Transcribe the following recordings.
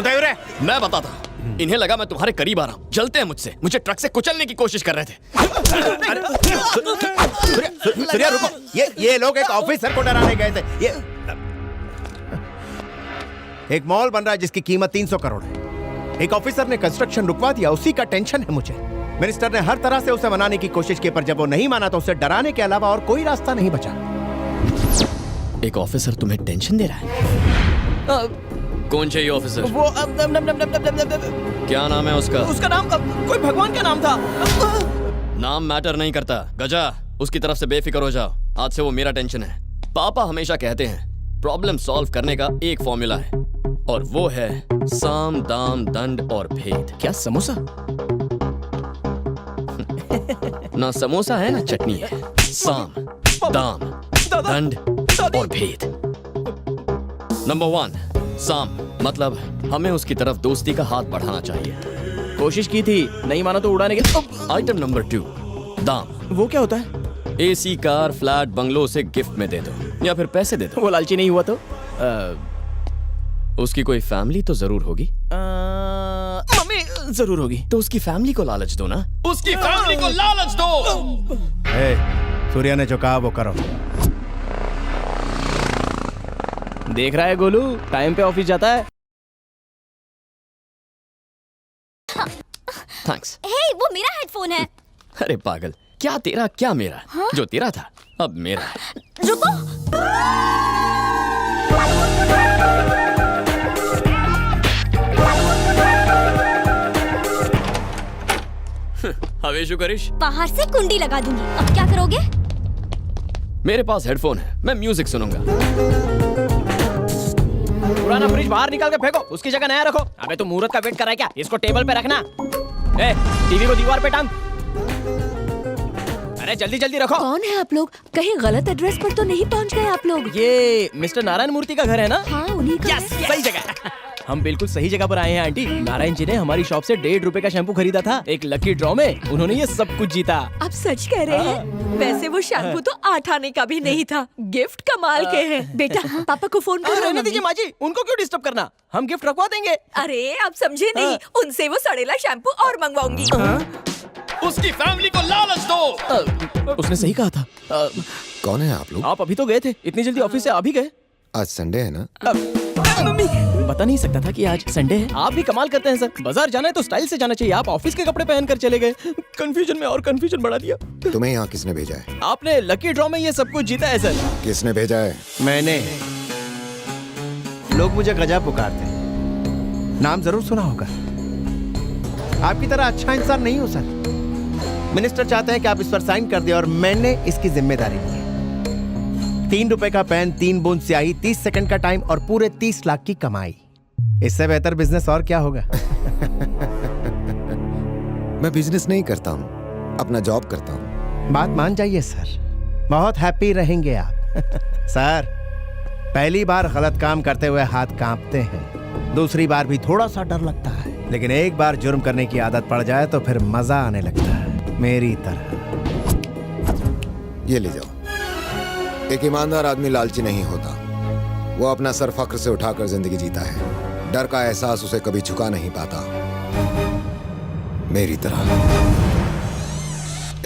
रे? मैं बताता हूँ। इन्हें लगा मैं तुम्हारे करीब आ रहा हूँ, जलते हैं मुझसे, मुझे ट्रक से कुचलने की कोशिश कर रहे थे। सूर्या रुको, ये लोग एक ऑफिसर को डराने गए थे। ये एक मॉल बन रहा है जिसकी कीमत 300 करोड़ है। एक ऑफिसर ने कंस्ट्रक्शन रुकवा दिया, उसी का टेंशन है मुझे। मिनिस्टर ने हर तरह से उसे मनाने की कोशिश की, पर जब वो नहीं माना तो उसे डराने के अलावा और कोई रास्ता नहीं बचा। एक ऑफिसर तुम्हें टेंशन दे रहा है? कौन चाहिए ऑफिसर? वो क्या नाम है उसका? उसका नाम कोई भगवान का नाम था। नाम मैटर नहीं करता। गजा, उसकी तरफ से बेफिक्र हो जाओ। आज से वो मेरा टेंशन है। पापा हमेशा कहते हैं प्रॉब्लम सॉल्व करने का एक फॉर्मूला है, और वो है साम दाम दंड और भेद। क्या समोसा? ना समोसा है ना चटनी है। साम दाम दंड और भेद। नंबर 1, साम मतलब हमें उसकी तरफ दोस्ती का हाथ बढ़ाना चाहिए। कोशिश की थी, नहीं माना तो उड़ाने के। आइटम नंबर 2, दाम। वो क्या होता है? एसी, कार, फ्लैट, बंगलो उसे गिफ्ट में दे दो या फिर पैसे दे दो। वो लालची नहीं हुआ तो? उसकी कोई फैमिली तो जरूर होगी। मम्मी जरूर होगी। तो उसकी फैमिली को लालच दो ना। उसकी फैमिली को लालच दो। सूर्या ने जो कहा वो करो। देख रहा है गोलू, टाइम पे ऑफिस जाता है। थैंक्स। हे, वो मेरा हेडफोन है। अरे पागल, क्या तेरा क्या मेरा? हाँ? जो तेरा था अब मेरा है। रुको। हवेशु करिश, बाहर से कुंडी लगा दूंगी। अब क्या करोगे? मेरे पास हेडफोन है, मैं म्यूजिक सुनूंगा। पुराना फ्रिज बाहर निकाल के फेंको, उसकी जगह नया रखो। अबे तू मुहूर्त का वेट कर रहा है क्या? इसको टेबल पे रखना। टीवी को दीवार पे टांग। अरे जल्दी जल्दी रखो। कौन है आप लोग? कहीं गलत एड्रेस पर तो नहीं पहुंच गए आप लोग? ये मिस्टर नारायण मूर्ति का घर है ना? हाँ, उन्हीं का है। सही जगह। हम बिल्कुल सही जगह पर आए हैं आंटी। नारायण जी ने हमारी शॉप से 1.5 रुपए का शैम्पू खरीदा था। एक लकी ड्रॉ में उन्होंने ये सब कुछ जीता। आप सच कह रहे हैं? वैसे वो शैम्पू तो 8 आने का भी नहीं था। गिफ्ट कमाल के हैं। बेटा, पापा को फोन करो। रहने दीजिए माँ जी, उनको क्यों डिस्टर्ब करना? हम गिफ्ट रखवा देंगे। अरे आप समझे नहीं, उनसे वो सड़ेला शैम्पू और मंगवाऊंगी। उसकी फैमिली को लालच दो। उसने सही कहा था। कौन है आप लोग? आप अभी तो गए थे, इतनी जल्दी ऑफिस से आ भी गए? आज संडे है ना? पता नहीं सकता था कि आज संडे है। आप भी कमाल करते हैं सर। बाजार जाना है तो स्टाइल से जाना चाहिए। आप ऑफिस के कपड़े पहनकर चले गए। कंफ्यूजन में और कंफ्यूजन बढ़ा दिया। तुम्हें यहाँ किसने भेजा है? आपने लकी ड्रॉ में ये सब कुछ जीता है सर। किसने भेजा है? मैंने। लोग मुझे गजा पुकारते हैं, नाम जरूर सुना होगा। आपकी तरह अच्छा इंसान नहीं हूं सर। मिनिस्टर चाहते हैं कि आप इस पर साइन कर दें और मैंने इसकी जिम्मेदारी ली है। 3 रुपए का पेन, 3 बूंद स्याही, 30 सेकंड का टाइम और पूरे 30 लाख की कमाई। इससे बेहतर बिजनेस और क्या होगा? मैं बिजनेस नहीं करता हूँ, अपना जॉब करता हूँ। बात मान जाइए सर, बहुत हैप्पी रहेंगे आप। सर, पहली बार गलत काम करते हुए हाथ कांपते हैं, दूसरी बार भी थोड़ा सा डर लगता है, लेकिन एक बार जुर्म करने की आदत पड़ जाए तो फिर मजा आने लगता है, मेरी तरह। ये ले जाओ। एक ईमानदार आदमी लालची नहीं होता, वो अपना सर फक्र से उठाकर जिंदगी जीता है। डर का एहसास उसे कभी झुका नहीं पाता, मेरी तरह।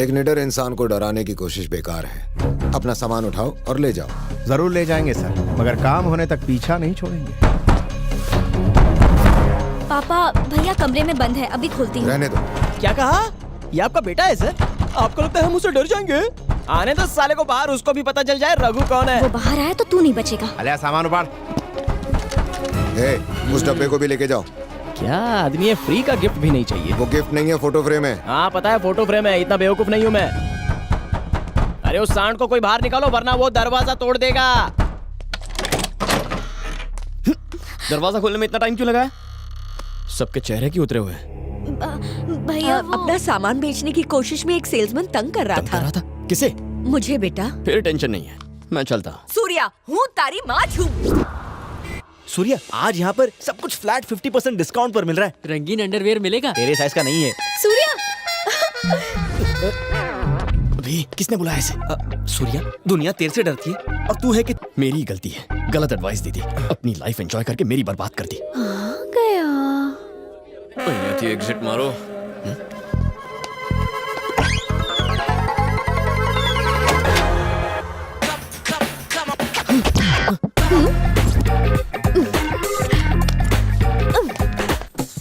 एक निडर इंसान को डराने की कोशिश बेकार है। अपना सामान उठाओ और ले जाओ। जरूर ले जाएंगे सर, मगर काम होने तक पीछा नहीं छोड़ेंगे। पापा, भैया कमरे में बंद है, अभी खोलती हूँ। रहने दो। क्या कहा? ये आपका बेटा है सर? आपको लगता है हम उससे डर जाएंगे? आने दो साले को बाहर, उसको भी पता चल जाए रघु कौन है। वो बाहर आया तो तू नहीं बचेगा। अले सामान उबार। उस डब्बे को भी लेके जाओ। क्या आदमी है, फ्री का गिफ्ट भी नहीं चाहिए। वो गिफ्ट नहीं है, फोटो फ्रेम है। हाँ पता है, फोटो फ्रेम है। इतना बेवकूफ नहीं हूँ मैं। अरे उस सांड को कोई बाहर निकालो वरना वो दरवाजा तोड़ देगा। दरवाजा खोलने में इतना टाइम क्यों लगा? सबके चेहरे क्यों उतरे हुए? भैया अपना सामान बेचने की कोशिश में एक सेल्समैन तंग कर रहा था। किसे? मुझे बेटा। फिर टेंशन नहीं है, मैं चलता हूँ। सूर्या, हूँ तारी माँ छू। सूर्या, आज यहाँ पर सब कुछ फ्लैट 50% डिस्काउंट पर मिल रहा है। रंगीन अंडरवेयर मिलेगा? तेरे साइज का नहीं है। सूर्या, भाई किसने बुलाया इसे? सूर्या, दुनिया तेरे से डरती है और तू है कि मेरी गलती है, गलत एडवाइस दी थी, अपनी लाइफ एंजॉय करके मेरी बर्बाद कर दी। आ गया। અહીંયા થી एग्जिट मारो।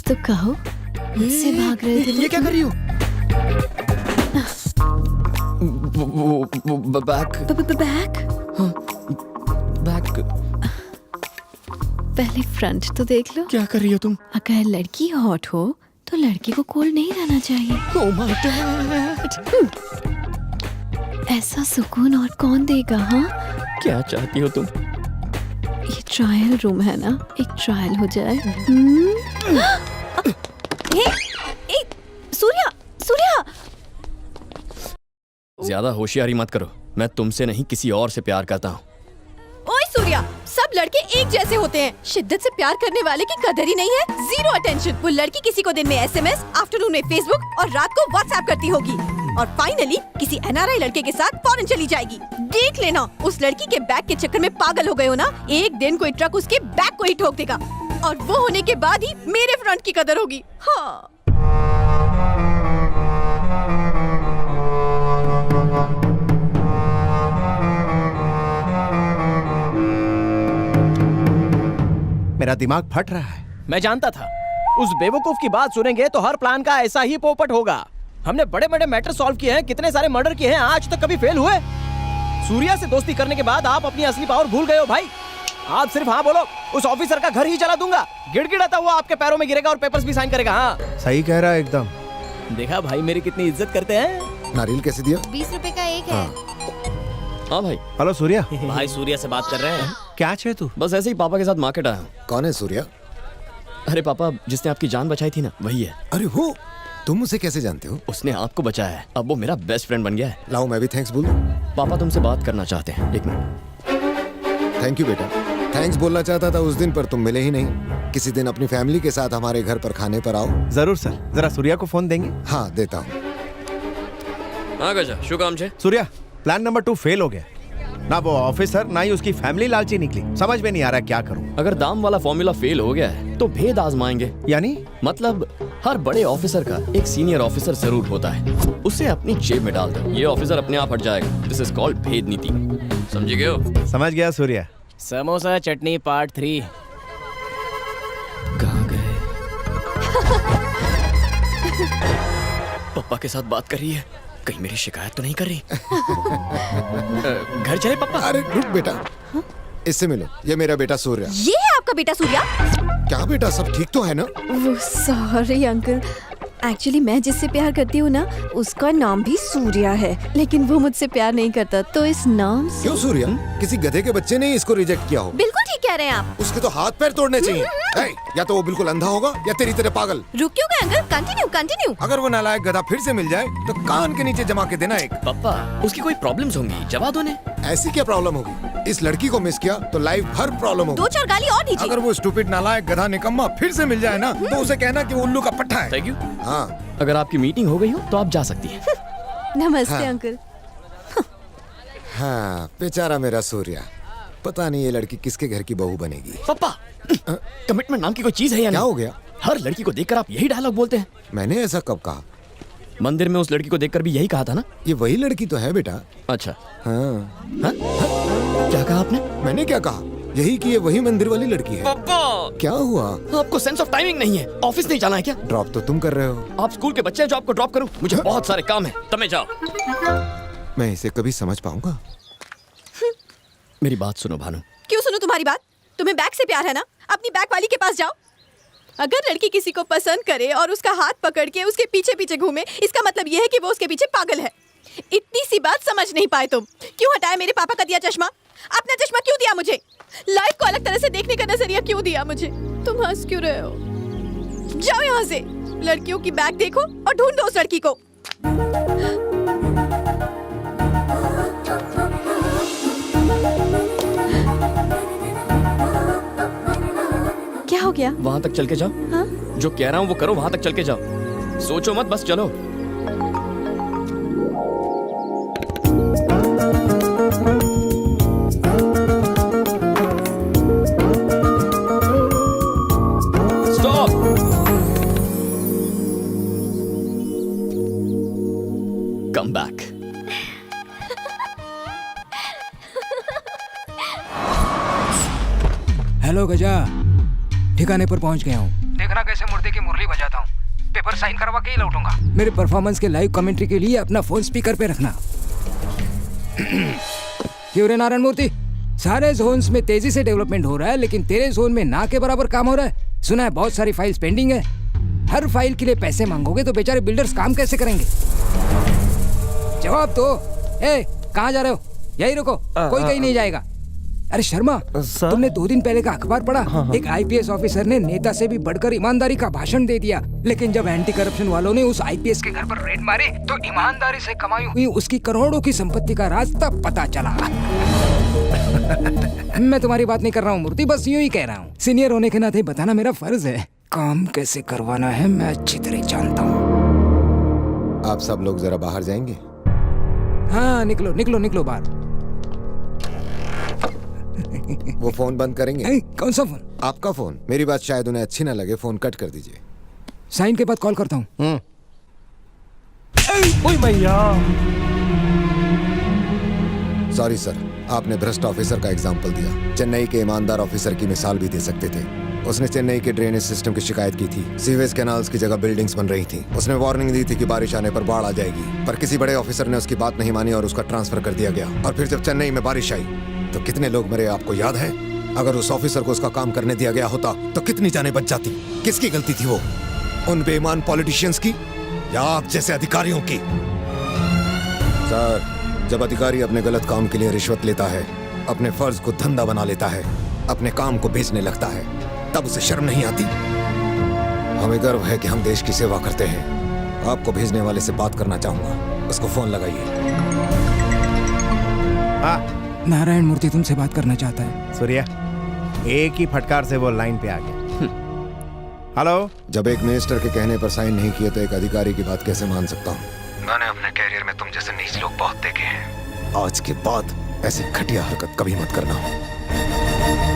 तो कहो, मुझसे भाग रहे थे? ये क्या कर रही हो? Back back? बैक पहले फ्रंट तो देख लो। क्या कर रही हो तुम? अगर लड़की हॉट हो तो लड़की को कोल्ड नहीं रहना चाहिए। Oh my God! ऐसा सुकून और कौन देगा? हाँ, क्या चाहती हो तुम? ये ट्रायल रूम है ना, एक ट्रायल हो जाए। ए, सूर्या, सूर्या! ज्यादा होशियारी मत करो, मैं तुमसे नहीं किसी और से प्यार करता हूँ। ओए सूर्या, सब लड़के एक जैसे होते हैं। शिद्दत से प्यार करने वाले की कदर ही नहीं है। Zero attention. वो लड़की किसी को दिन में SMS, आफ्टरनून में फेसबुक और रात को व्हाट्सएप करती होगी और फाइनली किसी NRI लड़के के साथ फॉरेन चली जाएगी। देख लेना, उस लड़की के बैग के चक्कर में पागल हो गए हो ना, एक दिन कोई ट्रक उसके बैग को ही ठोक देगा और वो होने के बाद ही मेरे फ्रंट की कदर होगी। हाँ। मेरा दिमाग फट रहा है। मैं जानता था उस बेवकूफ की बात सुनेंगे तो हर प्लान का ऐसा ही पोपट होगा। हमने बड़े बड़े मैटर सॉल्व किए हैं, कितने सारे मर्डर किए हैं, आज तक कभी फेल हुए? सूर्या से दोस्ती करने के बाद आप अपनी असली पावर भूल गए हो भाई। आप सिर्फ हाँ बोलो, उस ऑफिसर का घर ही जला दूंगा। गिड़गिड़ाता हुआ आपके पैरों में गिरेगा और पेपर्स भी साइन करेगा। हाँ, सही कह रहा है एकदम। देखा भाई मेरी कितनी इज्जत करते हैं। नारियल कैसे दिया? 20 रुपए का एक है। हाँ भाई, हेलो सूर्या, भाई सूर्या से बात कर रहे हैं। क्या चाहिए तू? बस ऐसे ही पापा के साथ मार्केट आया हूँ। कौन है सूर्या? अरे पापा, जिसने आपकी जान बचाई थी ना, वही है। अरे वो, तुम उसे कैसे जानते हो? उसने आपको बचाया है, अब वो मेरा बेस्ट फ्रेंड बन गया है। लाओ मैं भी थैंक्स बोलूं। पापा तुमसे बात करना चाहते हैं, एक मिनट। थैंक यू बेटा। थैंक्स बोलना चाहता था उस दिन, पर तुम मिले ही नहीं। किसी दिन अपनी फैमिली के साथ हमारे घर पर खाने पर आओ। जरूर सर, जरा सूर्या को फोन देंगे? हाँ देता हूँ। हाँ गजा, शू काम छे? सूर्या, प्लान नंबर 2 फेल हो गया। ना वो ऑफिसर ना ही उसकी फैमिली लालची निकली। समझ में नहीं आ रहा क्या करूं। अगर दाम वाला फॉर्मूला फेल हो गया है तो भेद आजमाएंगे। यानी? मतलब हर बड़े ऑफिसर का एक सीनियर ऑफिसर जरूर होता है, उसे अपनी जेब में डाल दो, ये ऑफिसर अपने आप हट जाएगा। दिस इज कॉल्ड भेद नीति। समझ गए हो? समझ गया सूर्या। समोसा चटनी पार्ट 3। कहाँ गए? पापा के साथ बात कर रही है, कहीं मेरी शिकायत तो नहीं कर रही? घर चले पापा? अरे रुक बेटा, इससे मिलो। ये मेरा बेटा सूर्या। ये है आपका बेटा सूर्या? क्या बेटा, सब ठीक तो है ना? वो सॉरी अंकल, एक्चुअली मैं जिससे प्यार करती हूँ ना, उसका नाम भी सूर्या है, लेकिन वो मुझसे प्यार नहीं करता, तो इस नाम से। क्यों सूर्या? किसी गधे के बच्चे ने इसको रिजेक्ट किया हो? बिल्कुल ठीक कह रहे हैं आप। उसके तो हाथ पैर तोड़ने चाहिए। है, या तो वो बिल्कुल अंधा होगा या तेरी तरह पागल। रुक क्यों गए अंकल? Continue continue. अगर वो नालायक गधा फिर से मिल जाए तो कान के नीचे जमा के देना एक। पापा, उसकी कोई प्रॉब्लम्स होंगी, जवा दो ने। ऐसी क्या प्रॉब्लम होगी? इस लड़की को मिस किया तो लाइफ भर प्रॉब्लम होगी। 2-4 गाली और दीजिए। अगर वो स्टूपिड नालायक गधा निकम्मा फिर से मिल जाए ना, तो उसे कहना कि वो उल्लू का पट्टा है। Thank you. हाँ अगर आपकी मीटिंग हो गई हो तो आप जा सकती हैं। नमस्ते हाँ। अंकल। हाँ, बेचारा मेरा सूर्या। पता नहीं ये लड़की किसके घर की बहू बनेगी। पापा, कमिटमेंट नाम की कोई चीज है या क्या नहीं? हो गया? हर लड़की को देखकर आप यही डायलॉग बोलते हैं। मैंने ऐसा कब कहा? मंदिर में उस लड़की को देखकर भी यही कहा था ना? ये वही लड़की तो है बेटा। अच्छा, हाँ, क्या कहा आपने? मैंने क्या कहा? यही कि ये वही मंदिर वाली लड़की है। पापा, क्या हुआ? आपको सेंस ऑफ टाइमिंग नहीं है। ऑफिस नहीं जाना है क्या? ड्रॉप तो तुम कर रहे हो। आप स्कूल के बच्चे हैं जो आपको ड्रॉप करूं? मुझे बहुत सारे काम है, तब मैं जाओ। मैं इसे कभी समझ पाऊंगा? मेरी बात सुनो भानु। क्यों सुनो तुम्हारी बात? तुम्हें बैग से प्यार है ना, अपनी बैग वाली के पास जाओ। अगर लड़की किसी को पसंद करे और उसका हाथ पकड़ के उसके पीछे पीछे घूमे, इसका मतलब यह है कि वो उसके पीछे पागल है। इतनी सी बात समझ नहीं पाए तुम? क्यों हटाया मेरे पापा का दिया चश्मा? अपना चश्मा क्यों दिया मुझे? लाइफ को अलग तरह से देखने का नजरिया क्यों दिया मुझे? तुम हंस क्यों रहे हो? जाओ यहाँ से। लड़कियों की बैग देखो और ढूंढो उस लड़की को। क्या हो गया? वहां तक चल के जाओ। हाँ? जो कह रहा हूँ वो करो, वहां तक चल के जाओ। सोचो मत, बस चलो। हेलो गजा, ठिकाने पर पहुंच गया हूँ। देखना कैसे मुर्दे की मुरली बजाता हूँ। पेपर साइन करवा के ही लौटूंगा। मेरे परफॉर्मेंस के लाइव कमेंट्री के लिए अपना फोन स्पीकर पे रखना। क्यों रे नारायण मूर्ति, सारे जोन्स में तेजी से डेवलपमेंट हो रहा है, लेकिन तेरे जोन में ना के बराबर काम हो रहा है। सुना है बहुत सारी फाइल्स पेंडिंग है। हर फाइल के लिए पैसे मांगोगे तो बेचारे बिल्डर्स काम कैसे करेंगे? जवाब दो। ए, कहाँ जा रहे हो? यही रुको, कोई कहीं नहीं जाएगा। अरे शर्मा, तुमने 2 दिन पहले का अखबार पढ़ा? एक आईपीएस ऑफिसर ने नेता से भी बढ़कर ईमानदारी का भाषण दे दिया, लेकिन जब एंटी करप्शन वालों ने उस आईपीएस के घर पर रेड मारे तो ईमानदारी से कमाई हुई उसकी करोड़ों की संपत्ति का राज तब पता चला। मैं तुम्हारी बात नहीं कर रहा हूँ मूर्ति, बस यूं ही कह रहा हूँ। सीनियर होने के नाते बताना मेरा फर्ज है। काम कैसे करवाना है मैं अच्छी तरह जानता हूँ। आप सब लोग जरा बाहर जाएंगे? हाँ, निकलो निकलो निकलो बाहर। वो फोन बंद करेंगे? कौन सा फोन? आपका फोन। मेरी बात शायद उन्हें अच्छी ना लगे, फोन कट कर दीजिए। साइन के बाद कॉल करता हूँ। सॉरी सर, आपने भ्रष्ट ऑफिसर का एग्जाम्पल दिया। चेन्नई के ईमानदार ऑफिसर की मिसाल भी दे सकते थे। उसने चेन्नई के ड्रेनेज सिस्टम की शिकायत की थी। सीवेज कैनाल्स की जगह बिल्डिंग्स बन रही थी। उसने वार्निंग दी थी कि बारिश आने पर बाढ़ आ जाएगी, पर किसी बड़े ऑफिसर ने उसकी बात नहीं मानी और उसका ट्रांसफर कर दिया गया। और फिर जब चेन्नई में बारिश आई तो कितने लोग मरे आपको याद है? अगर उस ऑफिसर को उसका काम करने दिया गया होता तो कितनी जानें बच जाती। किसकी गलती थी वो? उन बेईमान पॉलिटिशियंस की या आप जैसे अधिकारियों की? सर, जब अधिकारी अपने गलत काम के लिए रिश्वत लेता है, अपने फर्ज को धंधा बना लेता है, अपने काम को बेचने लगता है, तब उसे शर्म नहीं आती? हमें गर्व है कि हम देश की सेवा करते हैं। आपको भेजने वाले से बात करना चाहूंगा, उसको फोन लगाइए। नारायण मूर्ति तुमसे बात करना चाहता है। सूर्या, एक ही फटकार से वो लाइन पे आ गया। हेलो। जब एक मिनिस्टर के कहने पर साइन नहीं किए तो एक अधिकारी की बात कैसे मान सकता हूँ? मैंने अपने कैरियर में तुम जैसे नीच लोग बहुत देखे हैं। आज के बाद ऐसी घटिया हरकत कभी मत करना।